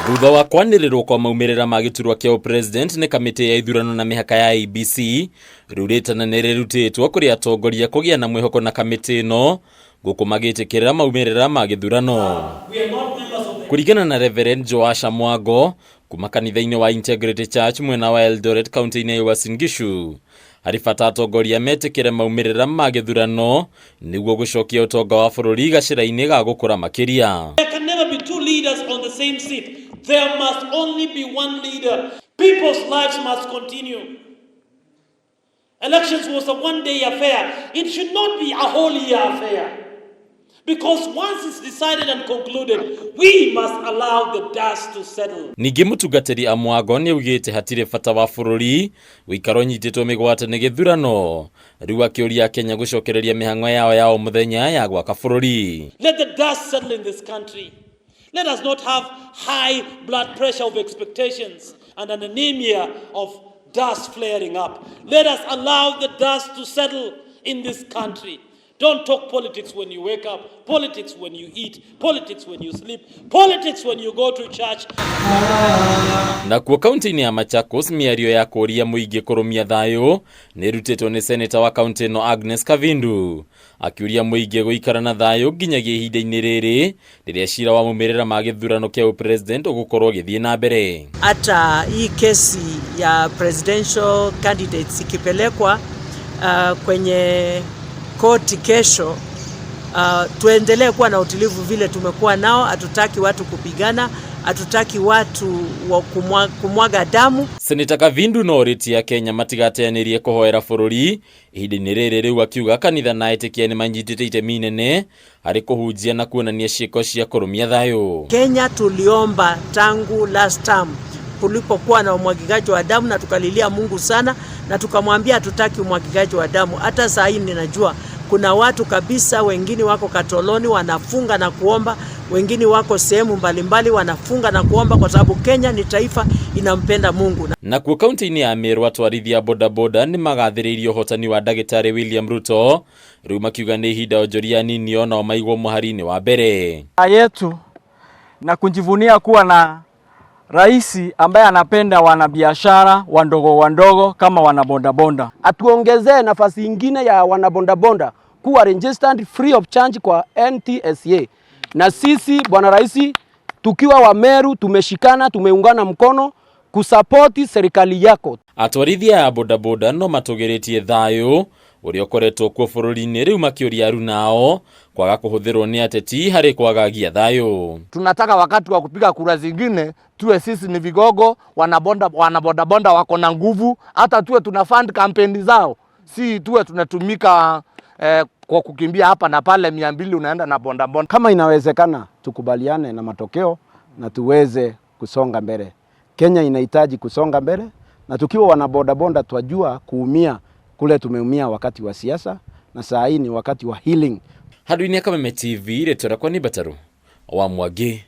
Thutha wa kwanirirwo kwa maumirira ma giturwa kia president ni kamiti ya ithurano na mihaka ya IEBC ruritana nirutitwo kuri atongoria kugia na mwihoko na kamiti no gukumagitikira maumirira ma githurano. Kurigana na Reverend Joasha Mwango kuma kanitha-ini wa Integrity Church mwena wa Eldoret county-ini ya Uasin Gishu, harifata atongoria metikire maumirira ma githurano niguo gucokia utonga wa bururi gacira-ini ga gukura makiria. There can never be two leaders on the same seat. There must only be one leader. People's lives must continue. Elections was a one-day affair. It should not be a whole year affair. Because once it's decided and concluded, we must allow the dust to settle. Ningi Mutungatiri Mwango ni ugite hatire fata wa bururi wikaro nyititwo migwate ni githurano riu akiuria Kenya gucokereria mihango yao muthenya ya gwaka bururi. Let the dust settle in this country. Let us not have high blood pressure of expectations and an anemia of dust flaring up. Let us allow the dust to settle in this country. Don't talk politics when you wake up, politics when you eat, politics when you sleep, politics when you go to church. Na kwa kaunti-ini ya Machakos miario ya kuuria muingi kurumia thayu nirutitwo ni senator wa kaunti no Agnes Kavindu akiuria muingi guikara na thayu nginyagia ihindaini riri riria cira wa maumirira ma githurano kia president ugukorwo githie na mbere. Hata hii kesi ya presidential candidates ikipelekwa kwenye koti kesho, tuendelee kuwa na utulivu vile tumekuwa nao. Hatutaki watu kupigana, hatutaki watu kumwaga damu. Senator Kavindu no ritia Kenya matiganire kuhoera bururi ihinda-ini riri riu akiuga kanitha na etikia ni manyitite itemi inene hari kuhunjia na kuonania ciiko cia kurumia thayu. Kenya tuliomba tangu last term kulipokuwa na umwagigaji wa damu na tukalilia Mungu sana na tukamwambia hatutaki umwagigaji wa damu. Hata saa hii ninajua kuna watu kabisa, wengine wako Katoloni wanafunga na kuomba, wengine wako sehemu mbalimbali wanafunga na kuomba kwa sababu Kenya ni taifa inampenda Mungu. Na kwa kaunti-ini ya Meru atwarithia bodaboda ni magathiririo hotani wa Daktari William Ruto riu makiuga ni ihinda onjoria nini ona maigwo muhari-ini wa mbere yetu na kujivunia kuwa na rais ambaye anapenda wanabiashara wandogo kama wanabondabonda. Atuongezee nafasi ingine ya wanabondabonda kuwa registered free of charge kwa NTSA. Na sisi bwana rais tukiwa wa Meru tumeshikana, tumeungana mkono kusapoti serikali yako. Atwarithia ya bodaboda no matugeretie thayu uria ukoretwo kuo bururi-ini riu makiuria aru nao kwaga kuhuthirwo ni ateti hari kwagagia thayu. Tunataka wakati wa kupiga kura zingine tuwe sisi ni vigogo, wanabondabonda wako na nguvu, hata tuwe tuna fund campaign zao, si tuwe tunatumika kwa kukimbia hapa na pale 200 unaenda na bondabonda. Kama inawezekana tukubaliane na matokeo na tuweze kusonga mbele. Kenya inahitaji kusonga mbele, na tukiwa wanabondabonda twajua kuumia kule tumeumia wakati wa siasa, na saa hii ni wakati wa healing. Haduini ya Kameme TV retora kwa ni Bataru wa Mwage.